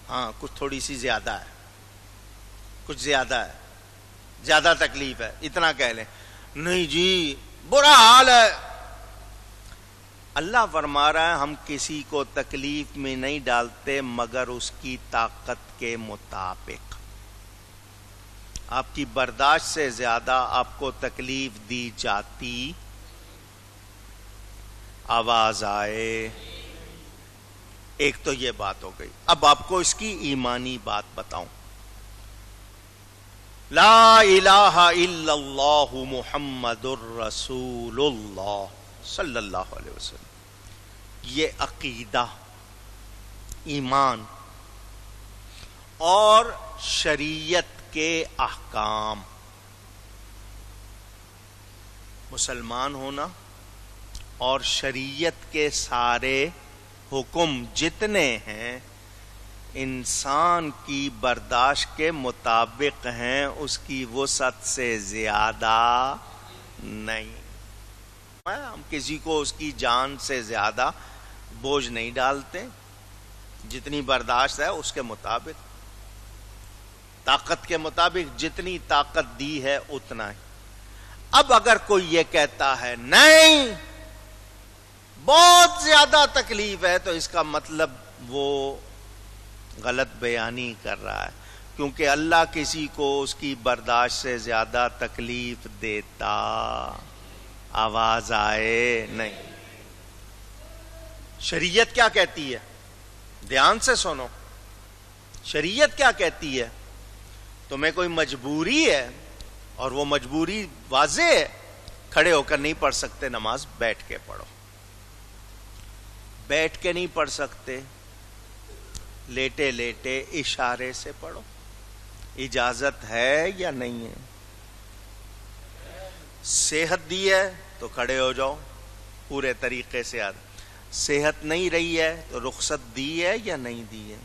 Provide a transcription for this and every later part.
ہاں کچھ تھوڑی سی زیادہ ہے، کچھ زیادہ ہے، زیادہ تکلیف ہے، اتنا کہہ لیں۔ نہیں جی برا حال ہے۔ اللہ فرما رہا ہے ہم کسی کو تکلیف میں نہیں ڈالتے مگر اس کی طاقت کے مطابق۔ آپ کی برداشت سے زیادہ آپ کو تکلیف دی جاتی، آواز آئے۔ ایک تو یہ بات ہو گئی۔ اب آپ کو اس کی ایمانی بات بتاؤں۔ لا الہ الا اللہ محمد الرسول اللہ صلی اللہ علیہ وسلم، یہ عقیدہ، ایمان اور شریعت کے احکام، مسلمان ہونا اور شریعت کے سارے حکم جتنے ہیں انسان کی برداشت کے مطابق ہیں، اس کی وسعت سے زیادہ نہیں۔ ہم کسی کو اس کی جان سے زیادہ بوجھ نہیں ڈالتے، جتنی برداشت ہے اس کے مطابق، طاقت کے مطابق جتنی طاقت دی ہے اتنا ہی۔ اب اگر کوئی یہ کہتا ہے نہیں بہت زیادہ تکلیف ہے، تو اس کا مطلب وہ غلط بیانی کر رہا ہے، کیونکہ اللہ کسی کو اس کی برداشت سے زیادہ تکلیف دیتا، آواز آئے نہیں۔ شریعت کیا کہتی ہے؟ دھیان سے سنو، شریعت کیا کہتی ہے؟ تمہیں کوئی مجبوری ہے اور وہ مجبوری واضح ہے، کھڑے ہو کر نہیں پڑھ سکتے نماز، بیٹھ کے پڑھو۔ بیٹھ کے نہیں پڑھ سکتے، لیٹے لیٹے اشارے سے پڑھو۔ اجازت ہے یا نہیں ہے؟ صحت دی ہے تو کھڑے ہو جاؤ پورے طریقے سے۔ صحت نہیں رہی ہے تو رخصت دی ہے یا نہیں دی ہے؟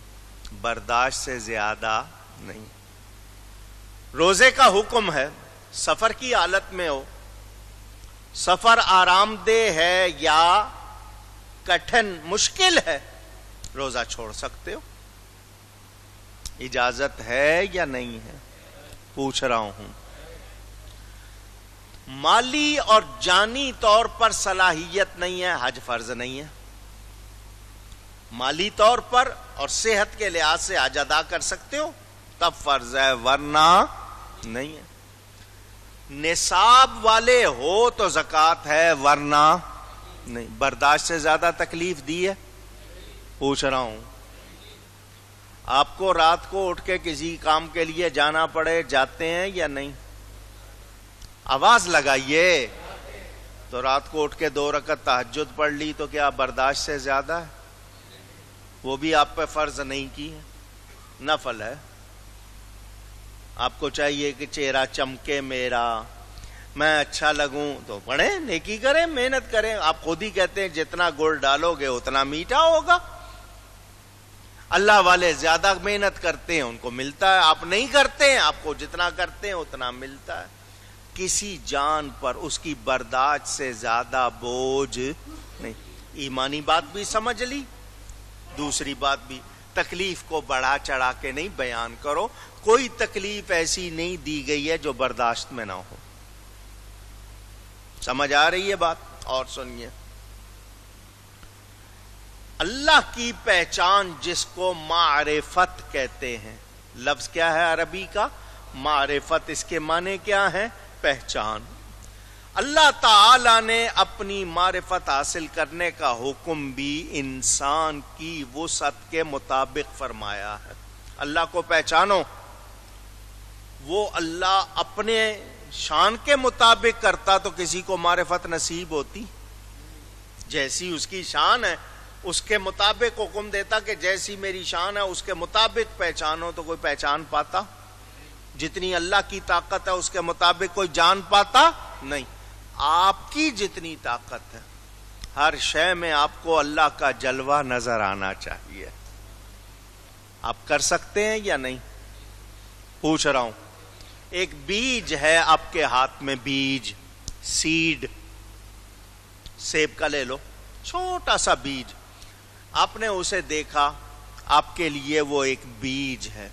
برداشت سے زیادہ نہیں۔ روزے کا حکم ہے، سفر کی حالت میں ہو، سفر آرام دہ ہے یا کٹھن مشکل ہے، روزہ چھوڑ سکتے ہو، اجازت ہے یا نہیں ہے؟ پوچھ رہا ہوں۔ مالی اور جانی طور پر صلاحیت نہیں ہے، حج فرض نہیں ہے۔ مالی طور پر اور صحت کے لحاظ سے حج ادا کر سکتے ہو تب فرض ہے، ورنہ نہیں ہے۔ نصاب والے ہو تو زکوٰۃ ہے، ورنہ نہیں۔ برداشت سے زیادہ تکلیف دی ہے؟ پوچھ رہا ہوں۔ آپ کو رات کو اٹھ کے کسی کام کے لیے جانا پڑے، جاتے ہیں یا نہیں؟ آواز لگائیے۔ تو رات کو اٹھ کے 2 رکعت تہجد پڑھ لی تو کیا برداشت سے زیادہ ہے؟ وہ بھی آپ پہ فرض نہیں کی ہے، نفل ہے۔ آپ کو چاہیے کہ چہرہ چمکے میرا، میں اچھا لگوں تو پڑھیں، نیکی کریں، محنت کریں۔ آپ خود ہی کہتے ہیں جتنا گڑ ڈالو گے اتنا میٹھا ہوگا۔ اللہ والے زیادہ محنت کرتے ہیں، ان کو ملتا ہے، آپ نہیں کرتے ہیں، آپ کو جتنا کرتے ہیں اتنا ملتا ہے۔ کسی جان پر اس کی برداشت سے زیادہ بوجھ نہیں۔ ایمانی بات بھی سمجھ لی، دوسری بات بھی، تکلیف کو بڑھا چڑھا کے نہیں بیان کرو۔ کوئی تکلیف ایسی نہیں دی گئی ہے جو برداشت میں نہ ہو۔ سمجھ آ رہی ہے بات؟ اور سنیے، اللہ کی پہچان جس کو معرفت کہتے ہیں، لفظ کیا ہے عربی کا؟ معرفت۔ اس کے معنی کیا ہے؟ پہچان۔ اللہ تعالی نے اپنی معرفت حاصل کرنے کا حکم بھی انسان کی وسعت کے مطابق فرمایا ہے۔ اللہ کو پہچانو، وہ اللہ اپنے شان کے مطابق کرتا تو کسی کو معرفت نصیب ہوتی؟ جیسی اس کی شان ہے اس کے مطابق حکم دیتا کہ جیسی میری شان ہے اس کے مطابق پہچانو، تو کوئی پہچان پاتا؟ جتنی اللہ کی طاقت ہے اس کے مطابق کوئی جان پاتا؟ نہیں۔ آپ کی جتنی طاقت ہے ہر شے میں آپ کو اللہ کا جلوہ نظر آنا چاہیے۔ آپ کر سکتے ہیں یا نہیں؟ پوچھ رہا ہوں۔ ایک بیج ہے آپ کے ہاتھ میں، بیج، سیڈ، سیب کا لے لو، چھوٹا سا بیج، آپ نے اسے دیکھا، آپ کے لیے وہ ایک بیج ہے.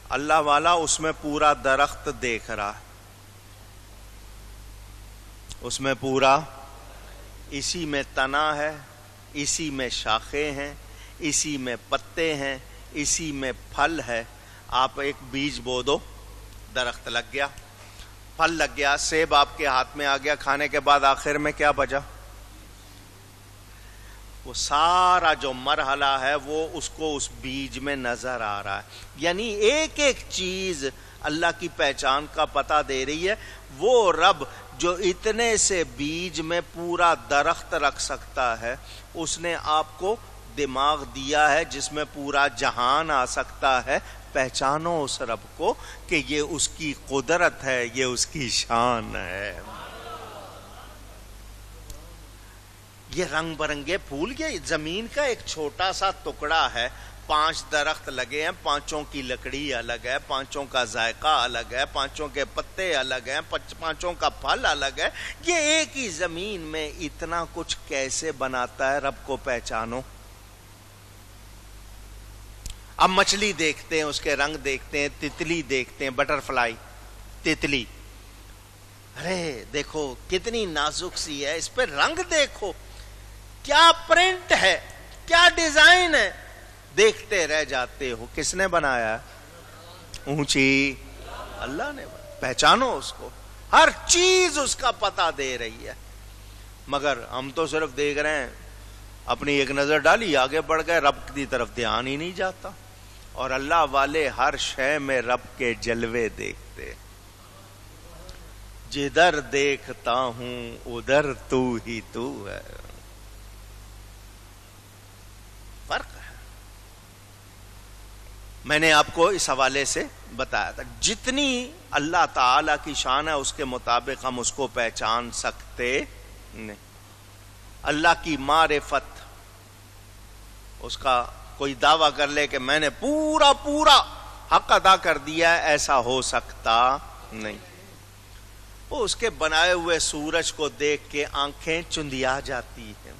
اللہ والا اس میں پورا درخت دیکھ رہا ہے، اس میں پورا، اسی میں تنا ہے، اسی میں شاخیں ہیں، اسی میں پتے ہیں، اسی میں پھل ہے. آپ ایک بیج بو دو، درخت لگ گیا، پھل لگ گیا، سیب آپ کے ہاتھ میں آ گیا، کھانے کے بعد آخر میں کیا بچا؟ وہ سارا جو مرحلہ ہے وہ اس کو اس بیج میں نظر آ رہا ہے. یعنی ایک ایک چیز اللہ کی پہچان کا پتہ دے رہی ہے. وہ رب جو اتنے سے بیج میں پورا درخت رکھ سکتا ہے، اس نے آپ کو دماغ دیا ہے جس میں پورا جہان آ سکتا ہے. پہچانو اس رب کو کہ یہ اس کی قدرت ہے، یہ اس کی شان ہے. یہ رنگ برنگے پھول، یہ زمین کا ایک چھوٹا سا ٹکڑا ہے. 5 درخت لگے ہیں، 5 کی لکڑی الگ ہے، 5 کا ذائقہ الگ ہے، 5 کے پتے الگ ہیں، 5 کا پھل الگ ہے. یہ ایک ہی زمین میں اتنا کچھ کیسے بناتا ہے؟ رب کو پہچانو. اب مچھلی دیکھتے ہیں، اس کے رنگ دیکھتے ہیں، تتلی دیکھتے ہیں، بٹر فلائی تتلی، ارے دیکھو کتنی نازک سی ہے، اس پہ رنگ دیکھو، کیا پرنٹ ہے، کیا ڈیزائن ہے، دیکھتے رہ جاتے ہو. کس نے بنایا ہے؟ اونچی اللہ نے. پہچانو اس کو، ہر چیز اس کا پتہ دے رہی ہے. مگر ہم تو صرف دیکھ رہے ہیں، اپنی ایک نظر ڈالی آگے بڑھ گئے، رب کی طرف دھیان ہی نہیں جاتا. اور اللہ والے ہر شے میں رب کے جلوے دیکھتے. جدھر دیکھتا ہوں ادھر تو ہی تو ہے. فرق ہے. میں نے آپ کو اس حوالے سے بتایا تھا، جتنی اللہ تعالی کی شان ہے اس کے مطابق ہم اس کو پہچان سکتے نہیں. اللہ کی معرفت، اس کا کوئی دعویٰ کر لے کہ میں نے پورا حق ادا کر دیا ہے، ایسا ہو سکتا نہیں. وہ اس کے بنائے ہوئے سورج کو دیکھ کے آنکھیں چندیا جاتی ہیں،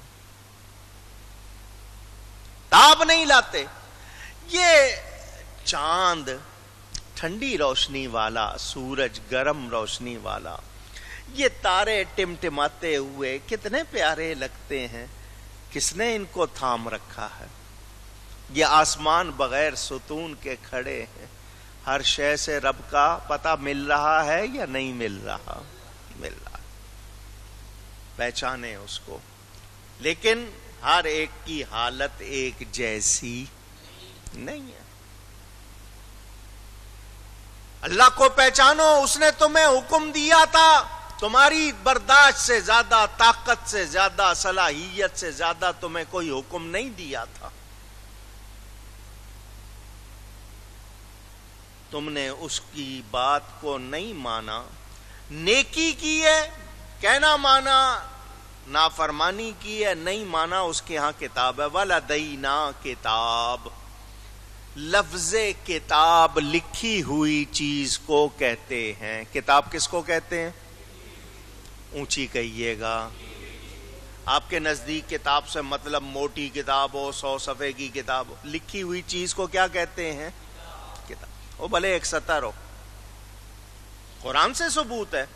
تاب نہیں لاتے. یہ چاند ٹھنڈی روشنی والا، سورج گرم روشنی والا، یہ تارے ٹمٹماتے ہوئے کتنے پیارے لگتے ہیں. کس نے ان کو تھام رکھا ہے؟ یہ آسمان بغیر ستون کے کھڑے ہیں. ہر شے سے رب کا پتہ مل رہا ہے یا نہیں مل رہا؟ مل رہا. پہچانے اس کو. لیکن ہر ایک کی حالت ایک جیسی نہیں ہے. اللہ کو پہچانو. اس نے تمہیں حکم دیا تھا، تمہاری برداشت سے زیادہ، طاقت سے زیادہ، صلاحیت سے زیادہ تمہیں کوئی حکم نہیں دیا تھا. تم نے اس کی بات کو نہیں مانا، نیکی کی ہے کہنا مانا، نافرمانی کی ہے نہیں مانا. اس کے ہاں کتاب ہے. وَلَدَيْنَا کتاب. لفظ کتاب لکھی ہوئی چیز کو کہتے ہیں. کتاب کس کو کہتے ہیں؟ اونچی کہیے گا. آپ کے نزدیک کتاب سے مطلب موٹی کتاب ہو، 100 صفحے کی کتاب ہو. لکھی ہوئی چیز کو کیا کہتے ہیں؟ کتاب. وہ بھلے 170 ہو. قرآن سے ثبوت ہے.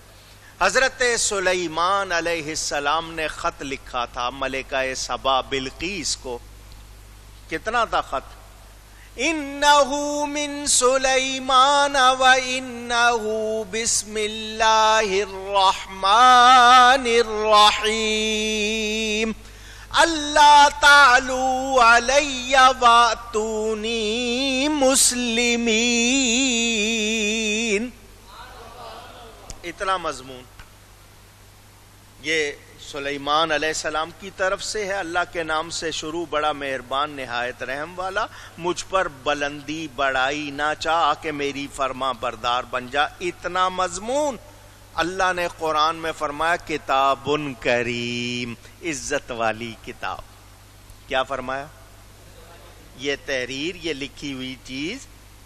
حضرت سلیمان علیہ السلام نے خط لکھا تھا ملکہ سبا بلقیس کو. کتنا تھا خط؟ انہو من سلیمان و انہو بسم اللہ الرحمن الرحیم اللہ تعالو علی واتونی مسلمین. اتنا مضمون. یہ سلیمان علیہ السلام کی طرف سے ہے. اللہ کے نام سے شروع، بڑا مہربان نہایت رحم والا. مجھ پر بلندی بڑائی نہ چاہ، آ کے میری فرما بردار بن جا. اتنا مضمون. اللہ نے قرآن میں فرمایا کتاب کریم، عزت والی کتاب. کیا فرمایا؟ یہ تحریر، یہ لکھی ہوئی چیز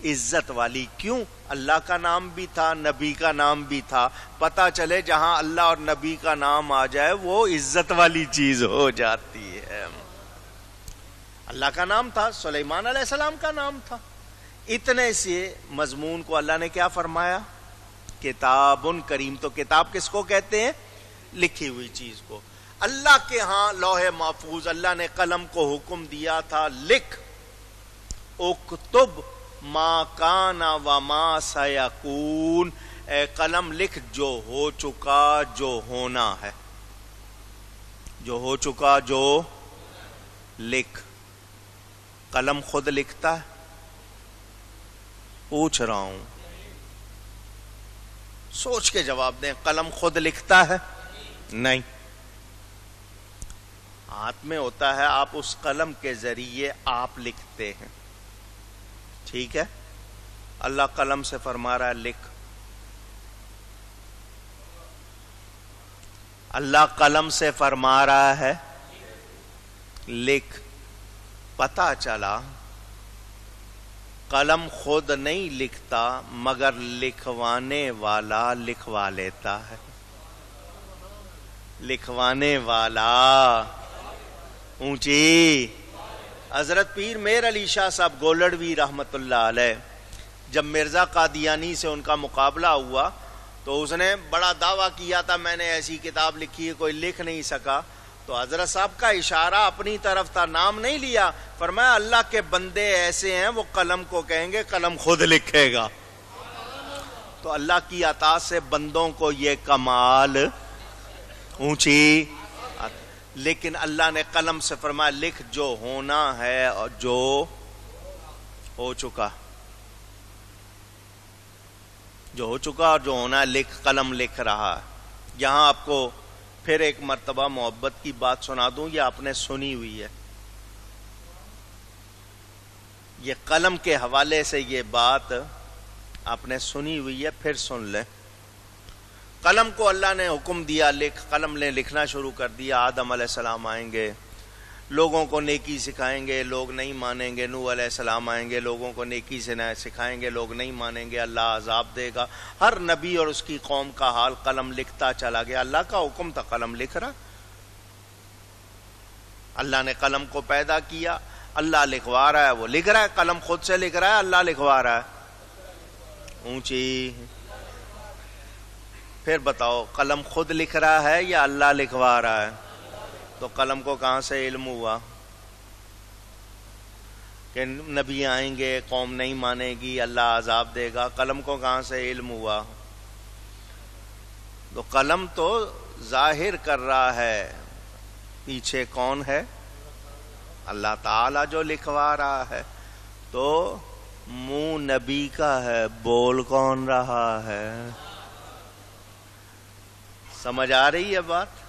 عزت والی. کیوں؟ اللہ کا نام بھی تھا، نبی کا نام بھی تھا. پتہ چلے جہاں اللہ اور نبی کا نام آ جائے وہ عزت والی چیز ہو جاتی ہے. اللہ کا نام تھا، سلیمان علیہ السلام کا نام تھا. اتنے سے مضمون کو اللہ نے کیا فرمایا؟ کتاب کریم. تو کتاب کس کو کہتے ہیں؟ لکھی ہوئی چیز کو. اللہ کے ہاں لوح محفوظ، اللہ نے قلم کو حکم دیا تھا لکھ، اکتب ما کان و ما سیکون، اے قلم لکھ جو ہو چکا، جو ہونا ہے، جو ہو چکا، جو لکھ. قلم خود لکھتا ہے؟ پوچھ رہا ہوں، سوچ کے جواب دیں. قلم خود لکھتا ہے؟ نہیں. ہاتھ میں ہوتا ہے، آپ اس قلم کے ذریعے آپ لکھتے ہیں. ٹھیک ہے؟ اللہ قلم سے فرما رہا ہے لکھ. اللہ قلم سے فرما رہا ہے لکھ. پتہ چلا قلم خود نہیں لکھتا مگر لکھوانے والا لکھوا لیتا ہے. لکھوانے والا اونچی. حضرت پیر میر علی شاہ صاحب گولڑوی رحمت اللہ علیہ، جب مرزا قادیانی سے ان کا مقابلہ ہوا تو اس نے بڑا دعویٰ کیا تھا میں نے ایسی کتاب لکھی ہے، کوئی لکھ نہیں سکا. تو حضرت صاحب کا اشارہ اپنی طرف تھا، نام نہیں لیا. فرمایا اللہ کے بندے ایسے ہیں وہ قلم کو کہیں گے قلم خود لکھے گا. تو اللہ کی عطا سے بندوں کو یہ کمال اونچی. لیکن اللہ نے قلم سے فرمایا لکھ جو ہونا ہے اور جو ہو چکا، جو ہو چکا اور جو ہونا ہے لکھ. قلم لکھ رہا ہے. یہاں آپ کو پھر ایک مرتبہ محبت کی بات سنا دوں، یہ آپ نے سنی ہوئی ہے. یہ قلم کے حوالے سے یہ بات آپ نے سنی ہوئی ہے، پھر سن لیں. قلم کو اللہ نے حکم دیا لکھ. قلم نے لکھنا شروع کر دیا. آدم علیہ السلام آئیں گے، لوگوں کو نیکی سکھائیں گے، لوگ نہیں مانیں گے. نوح علیہ السلام آئیں گے، لوگوں کو نیکی سے سکھائیں گے، لوگ نہیں مانیں گے. اللہ عذاب دے گا. ہر نبی اور اس کی قوم کا حال قلم لکھتا چلا گیا. اللہ کا حکم تھا قلم لکھ رہا. اللہ نے قلم کو پیدا کیا، اللہ لکھوا رہا ہے، وہ لکھ رہا ہے. قلم خود سے لکھ رہا ہے، اللہ لکھوا رہا ہے. اونچی. پھر بتاؤ قلم خود لکھ رہا ہے یا اللہ لکھوا رہا ہے؟ تو قلم کو کہاں سے علم ہوا کہ نبی آئیں گے، قوم نہیں مانے گی، اللہ عذاب دے گا؟ قلم کو کہاں سے علم ہوا؟ تو قلم تو ظاہر کر رہا ہے، پیچھے کون ہے؟ اللہ تعالی جو لکھوا رہا ہے. تو منہ نبی کا ہے، بول کون رہا ہے؟ سمجھ آ رہی ہے بات؟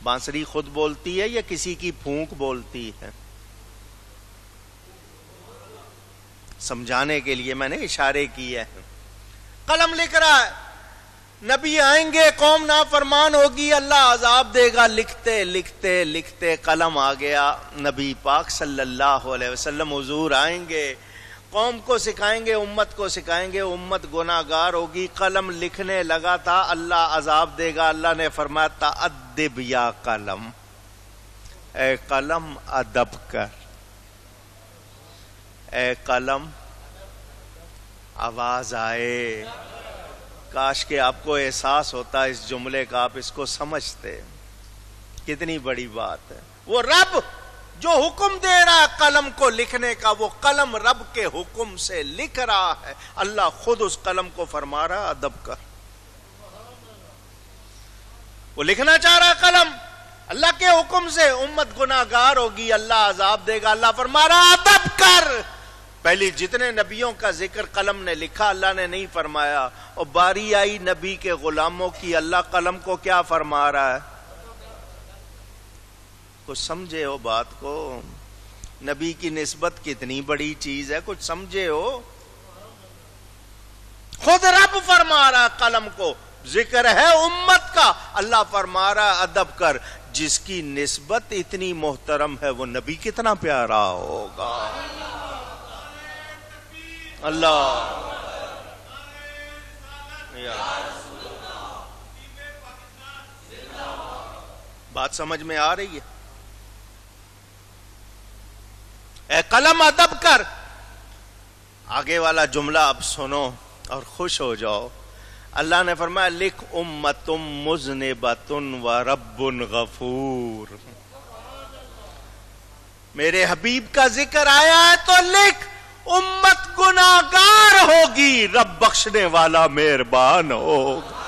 بانسری خود بولتی ہے یا کسی کی پھونک بولتی ہے؟ سمجھانے کے لیے میں نے اشارے کیے ہیں. قلم لکھ رہا ہے، نبی آئیں گے، قوم نافرمان ہوگی، اللہ عذاب دے گا. لکھتے لکھتے لکھتے قلم آ گیا. نبی پاک صلی اللہ علیہ وسلم حضور آئیں گے، قوم کو سکھائیں گے، امت کو سکھائیں گے، امت گناہ گار ہوگی. قلم لکھنے لگا تھا، اللہ عذاب دے گا. اللہ نے فرمایا تأدب یا قلم، اے قلم ادب کر. اے قلم آواز آئے. کاش کہ آپ کو احساس ہوتا اس جملے کا، آپ اس کو سمجھتے. کتنی بڑی بات ہے. وہ رب جو حکم دے رہا ہے قلم کو لکھنے کا، وہ قلم رب کے حکم سے لکھ رہا ہے. اللہ خود اس قلم کو فرما رہا ادب کر. وہ لکھنا چاہ رہا ہے قلم اللہ کے حکم سے. امت گناہ گار ہوگی، اللہ عذاب دے گا. اللہ فرما رہا ادب کر. پہلی جتنے نبیوں کا ذکر قلم نے لکھا، اللہ نے نہیں فرمایا. اور باری آئی نبی کے غلاموں کی، اللہ قلم کو کیا فرما رہا ہے؟ کچھ سمجھے ہو بات کو؟ نبی کی نسبت کتنی بڑی چیز ہے، کچھ سمجھے ہو؟ خود رب فرما رہا قلم کو. ذکر ہے امت کا، اللہ فرما رہا ادب کر. جس کی نسبت اتنی محترم ہے وہ نبی کتنا پیارا ہوگا. اللہ بات سمجھ میں آ رہی ہے؟ اے قلم ادب کر. آگے والا جملہ اب سنو اور خوش ہو جاؤ. اللہ نے فرمایا لکھ امتم مذنبۃ و رب غفور. میرے حبیب کا ذکر آیا ہے تو لکھ امت گناہگار ہوگی، رب بخشنے والا مہربان ہوگا.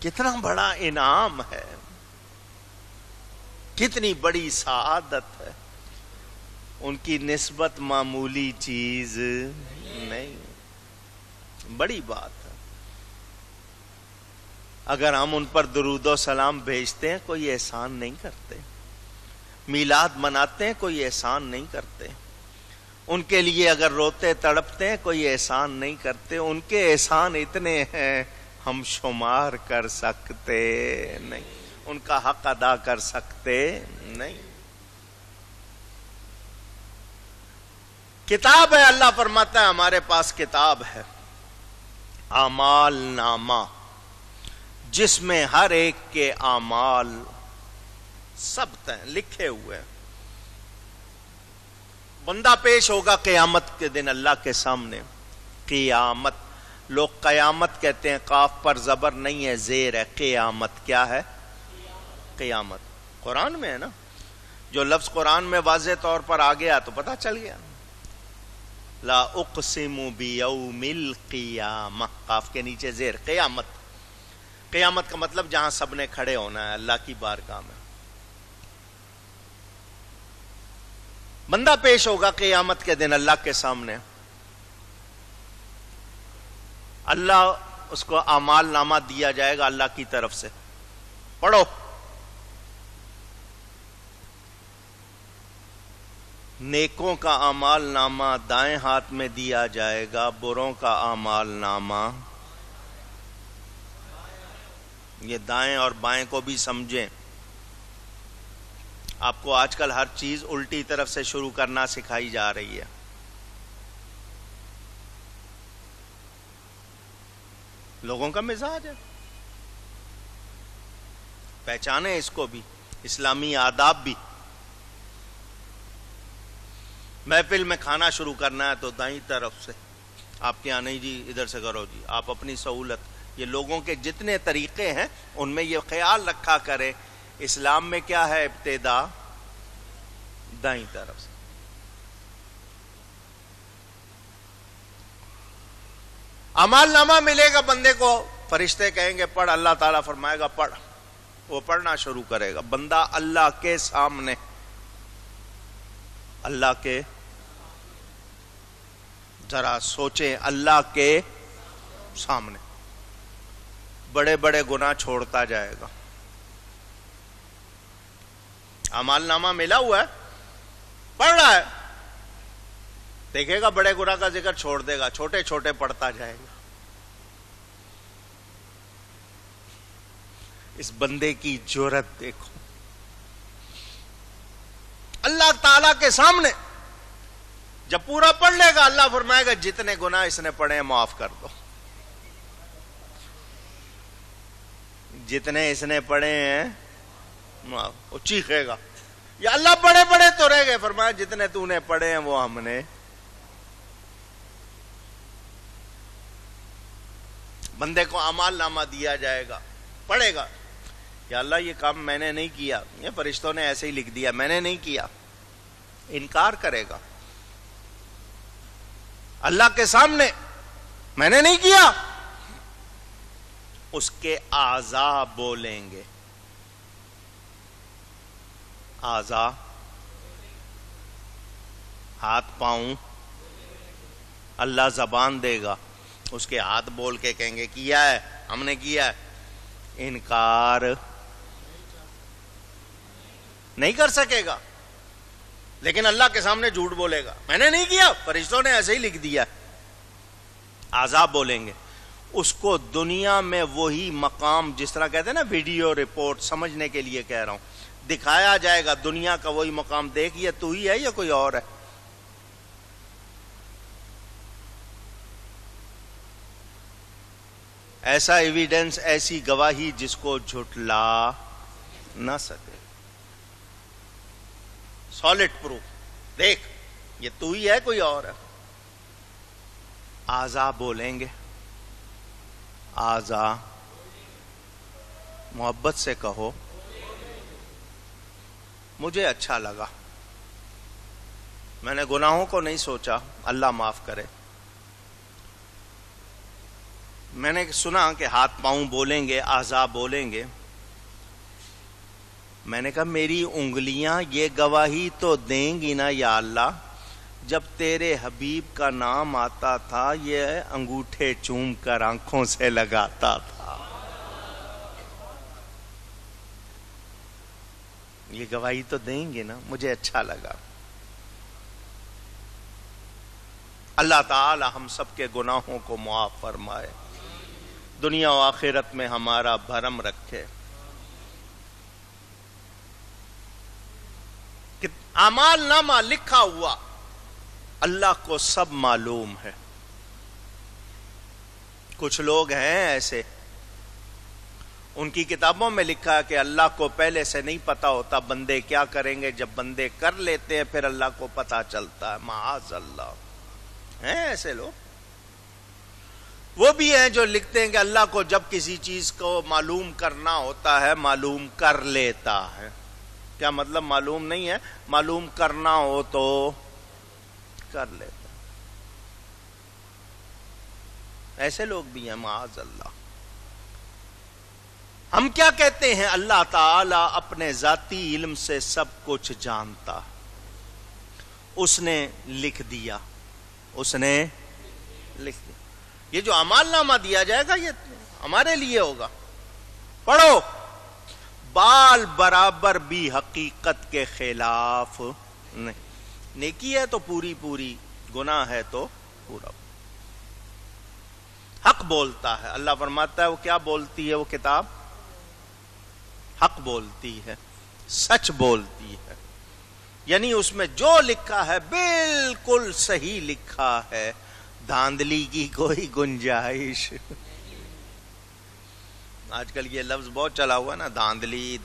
کتنا بڑا انعام ہے، کتنی بڑی سعادت ہے. ان کی نسبت معمولی چیز نہیں، بڑی بات ہے. اگر ہم ان پر درود و سلام بھیجتے ہیں کوئی احسان نہیں کرتے، میلاد مناتے ہیں کوئی احسان نہیں کرتے، ان کے لیے اگر روتے تڑپتے ہیں کوئی احسان نہیں کرتے. ان کے احسان اتنے ہیں ہم شمار کر سکتے نہیں، ان کا حق ادا کر سکتے نہیں. کتاب ہے، اللہ فرماتا ہے ہمارے پاس کتاب ہے، اعمال نامہ، جس میں ہر ایک کے اعمال ثبت ہیں، لکھے ہوئے ہیں. بندہ پیش ہوگا قیامت کے دن اللہ کے سامنے. قیامت، لوگ قیامت کہتے ہیں، قاف پر زبر نہیں ہے، زیر ہے. قیامت کیا ہے؟ قیامت. قرآن میں ہے نا، جو لفظ قرآن میں واضح طور پر آ گیا تو پتہ چل گیا. لا اقسم بیوم القیامہ، قاف کے نیچے زیر. قیامت، قیامت کا مطلب جہاں سب نے کھڑے ہونا ہے اللہ کی بارگاہ میں. بندہ پیش ہوگا قیامت کے دن اللہ کے سامنے. اللہ اس کو اعمال نامہ دیا جائے گا اللہ کی طرف سے. پڑھو. نیکوں کا اعمال نامہ دائیں ہاتھ میں دیا جائے گا، بروں کا اعمال نامہ. یہ دائیں اور بائیں کو بھی سمجھیں. آپ کو آج کل ہر چیز الٹی طرف سے شروع کرنا سکھائی جا رہی ہے. لوگوں کا مزاج ہے، پہچانے اس کو بھی، اسلامی آداب بھی. محفل میں کھانا شروع کرنا ہے تو دائیں طرف سے. آپ کے یہاں نہیں جی، ادھر سے کرو جی، آپ اپنی سہولت. یہ لوگوں کے جتنے طریقے ہیں ان میں یہ خیال رکھا کرے اسلام میں کیا ہے، ابتدا دائیں طرف سے. اعمال نامہ ملے گا بندے کو، فرشتے کہیں گے پڑھ، اللہ تعالیٰ فرمائے گا پڑھ. وہ پڑھنا شروع کرے گا. بندہ اللہ کے سامنے، اللہ کے، ذرا سوچیں، اللہ کے سامنے بڑے بڑے گناہ چھوڑتا جائے گا. اعمال نامہ ملا ہوا ہے، پڑھ رہا ہے، دیکھے گا بڑے گناہ کا ذکر چھوڑ دے گا، چھوٹے چھوٹے پڑھتا جائے گا. اس بندے کی جرأت دیکھو، اللہ تعالی کے سامنے جب پورا پڑھ لے گا اللہ فرمائے گا جتنے گناہ اس نے پڑھے ہیں معاف کر دو. جتنے اس نے پڑھے ہیں معاف. وہ چیخے گا یا اللہ بڑے بڑے تو رہ گئے، فرمایا جتنے تو نے پڑھے ہیں وہ ہم نے. بندے کو اعمال نامہ دیا جائے گا، پڑھے گا یا اللہ یہ کام میں نے نہیں کیا، یہ فرشتوں نے ایسے ہی لکھ دیا، میں نے نہیں کیا. انکار کرے گا اللہ کے سامنے، میں نے نہیں کیا. اس کے اعضاء بولیں گے. اعضاء، ہاتھ پاؤں، اللہ زبان دے گا، اس کے ہاتھ بول کے کہیں گے کیا ہے، ہم نے کیا ہے. انکار نہیں کر سکے گا، لیکن اللہ کے سامنے جھوٹ بولے گا، میں نے نہیں کیا، فرشتوں نے ایسے ہی لکھ دیا. اعضاء بولیں گے. اس کو دنیا میں وہی مقام، جس طرح کہتے ہیں نا ویڈیو رپورٹ، سمجھنے کے لیے کہہ رہا ہوں، دکھایا جائے گا دنیا کا وہی مقام. دیکھ یہ تو ہی ہے یا کوئی اور ہے. ایسا ایویڈنس، ایسی گواہی جس کو جھٹلا نہ سکے. سالڈ پروف، دیکھ یہ تو ہی ہے کوئی اور ہے؟ آزا بولیں گے، آزا محبت سے کہو مجھے اچھا لگا، میں نے گناہوں کو نہیں سوچا، اللہ معاف کرے۔ میں نے سنا کہ ہاتھ پاؤں بولیں گے، اعضاء بولیں گے، میں نے کہا میری انگلیاں یہ گواہی تو دیں گی نا یا اللہ، جب تیرے حبیب کا نام آتا تھا یہ انگوٹھے چوم کر آنکھوں سے لگاتا تھا، یہ گواہی تو دیں گے نا، مجھے اچھا لگا۔ اللہ تعالی ہم سب کے گناہوں کو معاف فرمائے، دنیا و آخرت میں ہمارا بھرم رکھے۔ اعمال نامہ لکھا ہوا اللہ کو سب معلوم ہے۔ کچھ لوگ ہیں ایسے، ان کی کتابوں میں لکھا ہے کہ اللہ کو پہلے سے نہیں پتا ہوتا بندے کیا کریں گے، جب بندے کر لیتے ہیں پھر اللہ کو پتا چلتا ہے۔ معاذ اللہ، ہیں ایسے لوگ۔ وہ بھی ہیں جو لکھتے ہیں کہ اللہ کو جب کسی چیز کو معلوم کرنا ہوتا ہے معلوم کر لیتا ہے۔ کیا مطلب؟ معلوم نہیں ہے، معلوم کرنا ہو تو کر لیتا۔ ایسے لوگ بھی ہیں، معاذ اللہ۔ ہم کیا کہتے ہیں؟ اللہ تعالی اپنے ذاتی علم سے سب کچھ جانتا، اس نے لکھ دیا، اس نے لکھ دیا۔ یہ جو اعمال نامہ دیا جائے گا یہ ہمارے لیے ہوگا۔ پڑھو، بال برابر بھی حقیقت کے خلاف نہیں، نیکی ہے تو پوری پوری، گناہ ہے تو پورا۔ حق بولتا ہے، اللہ فرماتا ہے وہ کیا بولتی ہے وہ کتاب؟ حق بولتی ہے، سچ بولتی ہے، یعنی اس میں جو لکھا ہے بالکل صحیح لکھا ہے، دھاندلی کی کوئی گنجائش۔ آج کل یہ لفظ بہت چلا ہوا نا، دھاندلی،